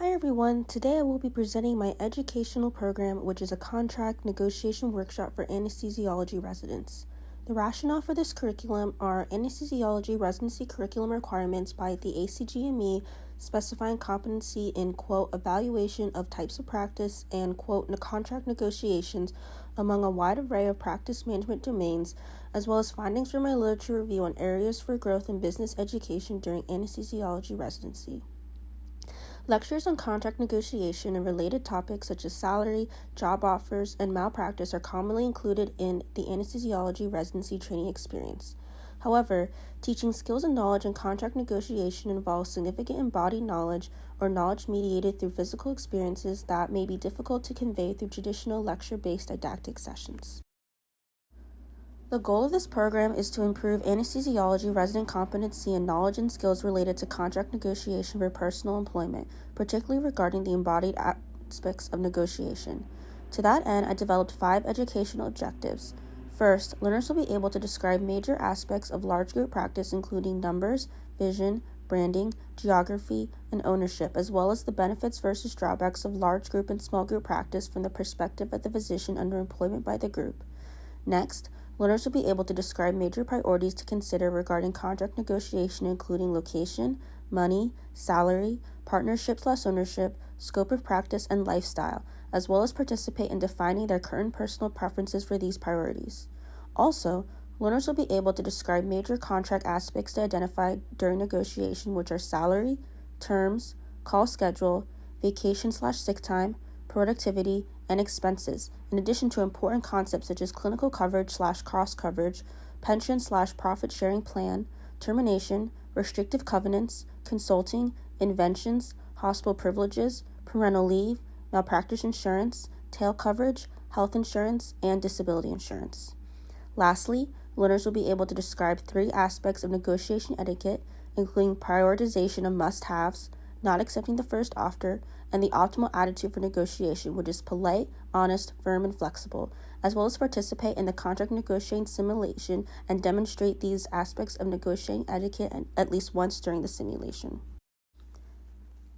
Hi everyone, today I will be presenting my educational program, which is a contract negotiation workshop for anesthesiology residents. The rationale for this curriculum are anesthesiology residency curriculum requirements by the ACGME specifying competency in, quote, evaluation of types of practice and, quote, contract negotiations among a wide array of practice management domains, as well as findings from my literature review on areas for growth in business education during anesthesiology residency. Lectures on contract negotiation and related topics such as salary, job offers, and malpractice are commonly included in the anesthesiology residency training experience. However, teaching skills and knowledge in contract negotiation involves significant embodied knowledge or knowledge mediated through physical experiences that may be difficult to convey through traditional lecture-based didactic sessions. The goal of this program is to improve anesthesiology resident competency and knowledge and skills related to contract negotiation for personal employment, particularly regarding the embodied aspects of negotiation. To that end, I developed 5 educational objectives. First, learners will be able to describe major aspects of large group practice, including numbers, vision, branding, geography, and ownership, as well as the benefits versus drawbacks of large group and small group practice from the perspective of the physician under employment by the group. Next, learners will be able to describe major priorities to consider regarding contract negotiation, including location, money, salary, partnership/ownership, scope of practice, and lifestyle, as well as participate in defining their current personal preferences for these priorities. Also, learners will be able to describe major contract aspects to identify during negotiation, which are salary, terms, call schedule, vacation/sick time, productivity, and expenses, in addition to important concepts such as clinical coverage/cross coverage, pension/profit sharing plan, termination, restrictive covenants, consulting, inventions, hospital privileges, parental leave, malpractice insurance, tail coverage, health insurance, and disability insurance. Lastly, learners will be able to describe 3 aspects of negotiation etiquette, including prioritization of must-haves, not accepting the first offer, and the optimal attitude for negotiation, which is polite, honest, firm, and flexible, as well as participate in the contract negotiating simulation and demonstrate these aspects of negotiating etiquette at least once during the simulation.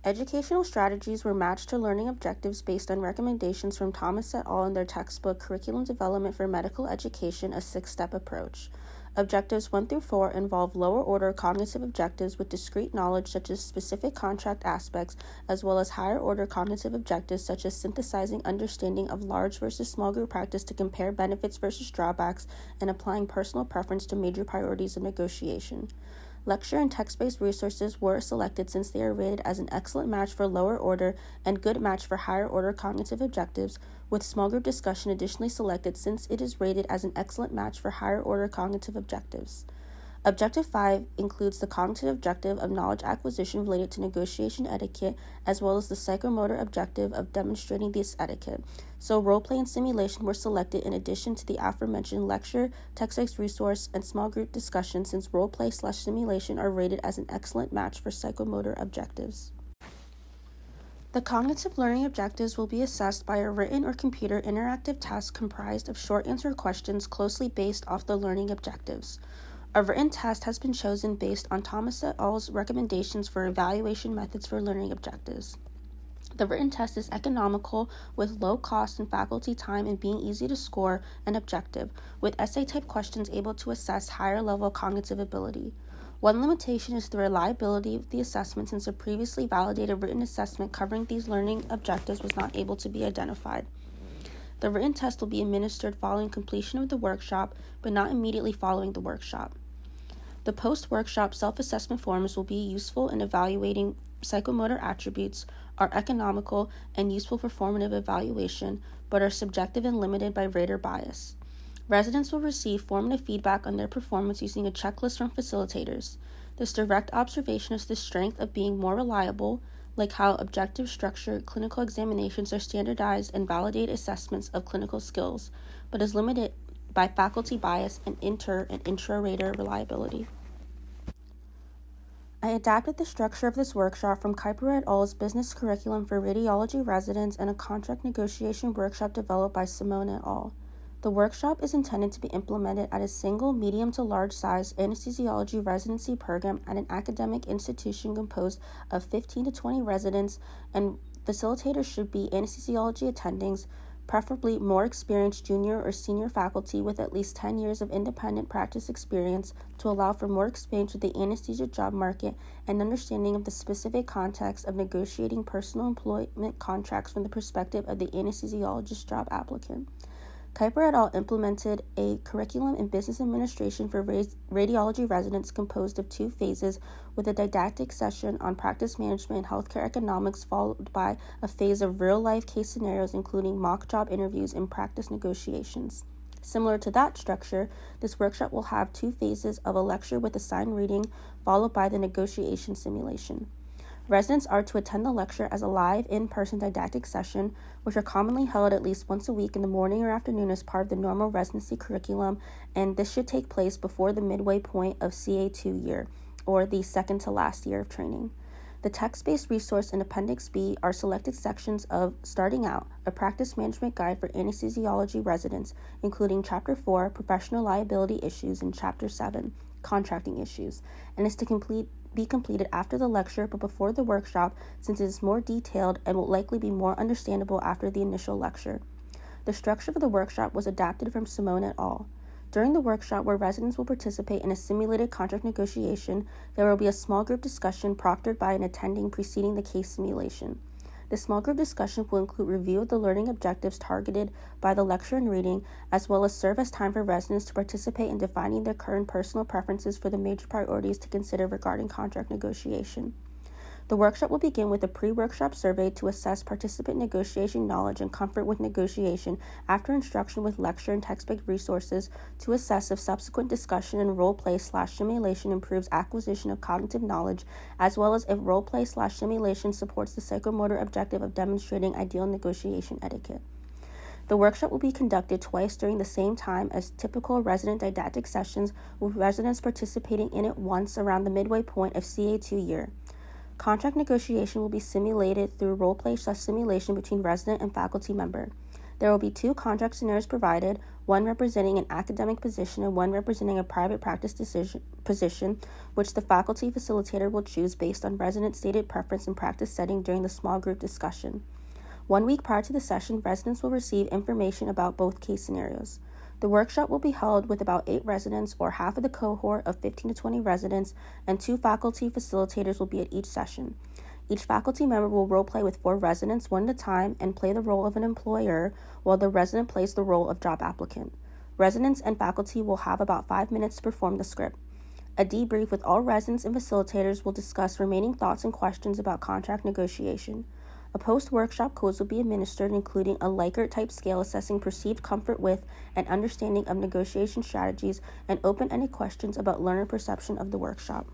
Educational strategies were matched to learning objectives based on recommendations from Thomas et al. In their textbook, Curriculum Development for Medical Education, a 6-step approach. Objectives 1 through 4 involve lower-order cognitive objectives with discrete knowledge such as specific contract aspects, as well as higher-order cognitive objectives such as synthesizing understanding of large versus small group practice to compare benefits versus drawbacks and applying personal preference to major priorities of negotiation. Lecture and text-based resources were selected since they are rated as an excellent match for lower order and good match for higher order cognitive objectives, with small group discussion additionally selected since it is rated as an excellent match for higher order cognitive objectives. Objective 5 includes the cognitive objective of knowledge acquisition related to negotiation etiquette, as well as the psychomotor objective of demonstrating this etiquette. So role-play and simulation were selected in addition to the aforementioned lecture, text-based resource, and small group discussion, since role-play/simulation are rated as an excellent match for psychomotor objectives. The cognitive learning objectives will be assessed by a written or computer interactive test comprised of short answer questions closely based off the learning objectives. A written test has been chosen based on Thomas et al.'s recommendations for evaluation methods for learning objectives. The written test is economical, with low cost and faculty time, and being easy to score and objective, with essay-type questions able to assess higher-level cognitive ability. One limitation is the reliability of the assessment, since a previously validated written assessment covering these learning objectives was not able to be identified. The written test will be administered following completion of the workshop, but not immediately following the workshop. The post-workshop self-assessment forms will be useful in evaluating psychomotor attributes, are economical and useful for formative evaluation, but are subjective and limited by rater bias. Residents will receive formative feedback on their performance using a checklist from facilitators. This direct observation is the strength of being more reliable, like how objective structured clinical examinations are standardized and validate assessments of clinical skills, but is limited by faculty bias and inter- and intra-rater reliability. I adapted the structure of this workshop from Kuiper et al.'s Business Curriculum for Radiology Residents and a contract negotiation workshop developed by Simone et al. The workshop is intended to be implemented at a single medium to large size anesthesiology residency program at an academic institution composed of 15 to 20 residents, and facilitators should be anesthesiology attendings, preferably more experienced junior or senior faculty with at least 10 years of independent practice experience to allow for more experience with the anesthesia job market and understanding of the specific context of negotiating personal employment contracts from the perspective of the anesthesiologist job applicant. Kuiper et al. Implemented a curriculum in business administration for radiology residents composed of 2 phases, with a didactic session on practice management and healthcare economics, followed by a phase of real-life case scenarios, including mock job interviews and practice negotiations. Similar to that structure, this workshop will have 2 phases of a lecture with assigned reading, followed by the negotiation simulation. Residents are to attend the lecture as a live, in-person didactic session, which are commonly held at least once a week in the morning or afternoon as part of the normal residency curriculum, and this should take place before the midway point of CA2 year, or the second to last year of training. The text-based resource in Appendix B are selected sections of Starting Out, a practice management guide for anesthesiology residents, including Chapter 4, Professional Liability Issues, and Chapter 7, Contracting Issues, and is to be completed after the lecture but before the workshop, since it is more detailed and will likely be more understandable after the initial lecture. The structure of the workshop was adapted from Simone et al. During the workshop, where residents will participate in a simulated contract negotiation, there will be a small group discussion proctored by an attending preceding the case simulation. The small group discussion will include review of the learning objectives targeted by the lecture and reading, as well as serve as time for residents to participate in defining their current personal preferences for the major priorities to consider regarding contract negotiation. The workshop will begin with a pre-workshop survey to assess participant negotiation knowledge and comfort with negotiation, after instruction with lecture and text-based resources to assess if subsequent discussion and role-play/simulation improves acquisition of cognitive knowledge, as well as if role-play/simulation supports the psychomotor objective of demonstrating ideal negotiation etiquette. The workshop will be conducted twice during the same time as typical resident didactic sessions, with residents participating in it once around the midway point of CA2 year. Contract negotiation will be simulated through role-play/simulation between resident and faculty member. There will be 2 contract scenarios provided, one representing an academic position and one representing a private practice position, which the faculty facilitator will choose based on resident stated preference and practice setting during the small group discussion. 1 week prior to the session, residents will receive information about both case scenarios. The workshop will be held with about 8 residents, or half of the cohort of 15 to 20 residents, and 2 faculty facilitators will be at each session. Each faculty member will role-play with 4 residents, one at a time, and play the role of an employer, while the resident plays the role of job applicant. Residents and faculty will have about 5 minutes to perform the script. A debrief with all residents and facilitators will discuss remaining thoughts and questions about contract negotiation. A post-workshop quiz will be administered, including a Likert-type scale assessing perceived comfort with and understanding of negotiation strategies, and open-ended questions about learner perception of the workshop.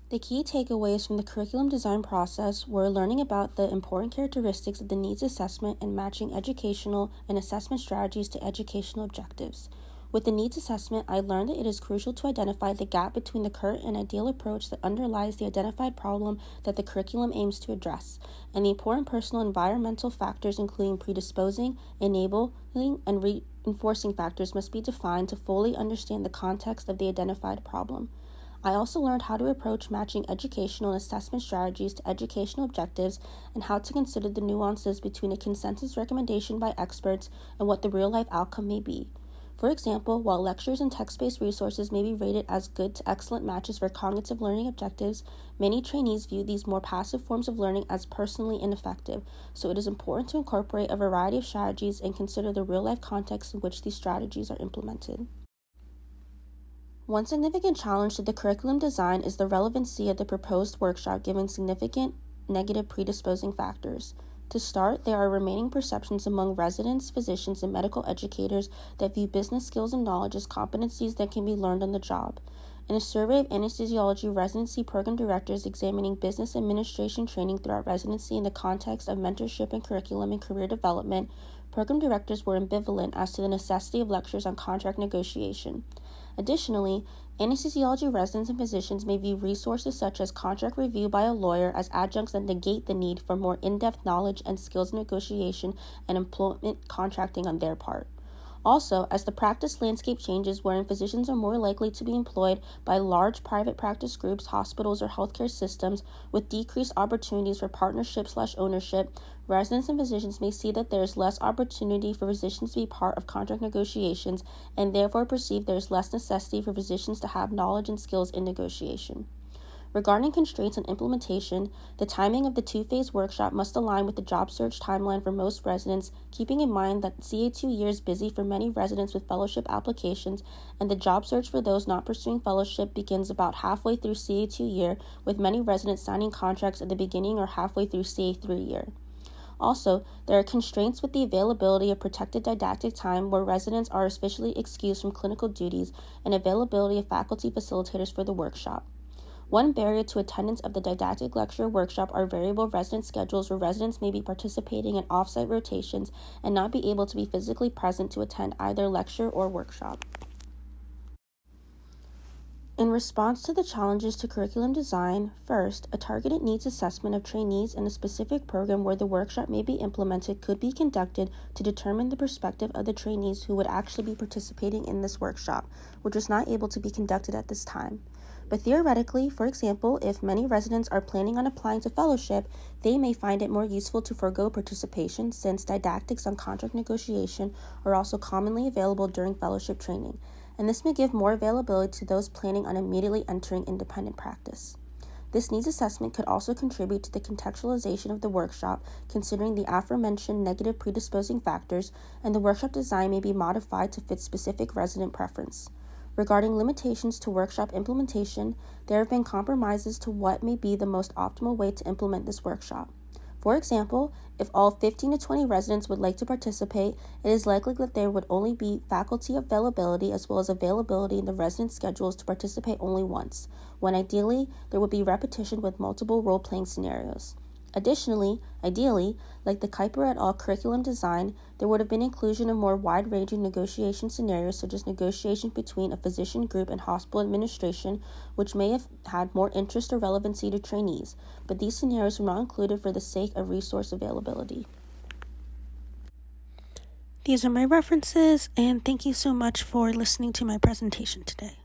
The key takeaways from the curriculum design process were learning about the important characteristics of the needs assessment and matching educational and assessment strategies to educational objectives. With the needs assessment, I learned that it is crucial to identify the gap between the current and ideal approach that underlies the identified problem that the curriculum aims to address, and the important personal and environmental factors, including predisposing, enabling, and reinforcing factors, must be defined to fully understand the context of the identified problem. I also learned how to approach matching educational and assessment strategies to educational objectives, and how to consider the nuances between a consensus recommendation by experts and what the real-life outcome may be. For example, while lectures and text-based resources may be rated as good to excellent matches for cognitive learning objectives, many trainees view these more passive forms of learning as personally ineffective, so it is important to incorporate a variety of strategies and consider the real-life context in which these strategies are implemented. One significant challenge to the curriculum design is the relevancy of the proposed workshop given significant negative predisposing factors. To start, there are remaining perceptions among residents, physicians, and medical educators that view business skills and knowledge as competencies that can be learned on the job. In a survey of anesthesiology residency program directors examining business administration training throughout residency in the context of mentorship and curriculum and career development, program directors were ambivalent as to the necessity of lectures on contract negotiation. Additionally, anesthesiology residents and physicians may view resources such as contract review by a lawyer as adjuncts that negate the need for more in-depth knowledge and skills in negotiation and employment contracting on their part. Also, as the practice landscape changes wherein physicians are more likely to be employed by large private practice groups, hospitals, or healthcare systems with decreased opportunities for partnership/ownership, residents and physicians may see that there is less opportunity for physicians to be part of contract negotiations and therefore perceive there is less necessity for physicians to have knowledge and skills in negotiation. Regarding constraints and implementation, the timing of the two-phase workshop must align with the job search timeline for most residents, keeping in mind that CA2 year is busy for many residents with fellowship applications, and the job search for those not pursuing fellowship begins about halfway through CA2 year, with many residents signing contracts at the beginning or halfway through CA3 year. Also, there are constraints with the availability of protected didactic time where residents are officially excused from clinical duties and availability of faculty facilitators for the workshop. One barrier to attendance of the didactic lecture workshop are variable resident schedules where residents may be participating in off-site rotations and not be able to be physically present to attend either lecture or workshop. In response to the challenges to curriculum design, first, a targeted needs assessment of trainees in a specific program where the workshop may be implemented could be conducted to determine the perspective of the trainees who would actually be participating in this workshop, which was not able to be conducted at this time. But theoretically, for example, if many residents are planning on applying to fellowship, they may find it more useful to forego participation since didactics on contract negotiation are also commonly available during fellowship training, and this may give more availability to those planning on immediately entering independent practice. This needs assessment could also contribute to the contextualization of the workshop, considering the aforementioned negative predisposing factors, and the workshop design may be modified to fit specific resident preference. Regarding limitations to workshop implementation, there have been compromises to what may be the most optimal way to implement this workshop. For example, if all 15 to 20 residents would like to participate, it is likely that there would only be faculty availability as well as availability in the resident schedules to participate only once, when ideally there would be repetition with multiple role-playing scenarios. Additionally, ideally, like the Kuiper et al. Curriculum design, there would have been inclusion of more wide-ranging negotiation scenarios such as negotiation between a physician group and hospital administration, which may have had more interest or relevancy to trainees, but these scenarios were not included for the sake of resource availability. These are my references, and thank you so much for listening to my presentation today.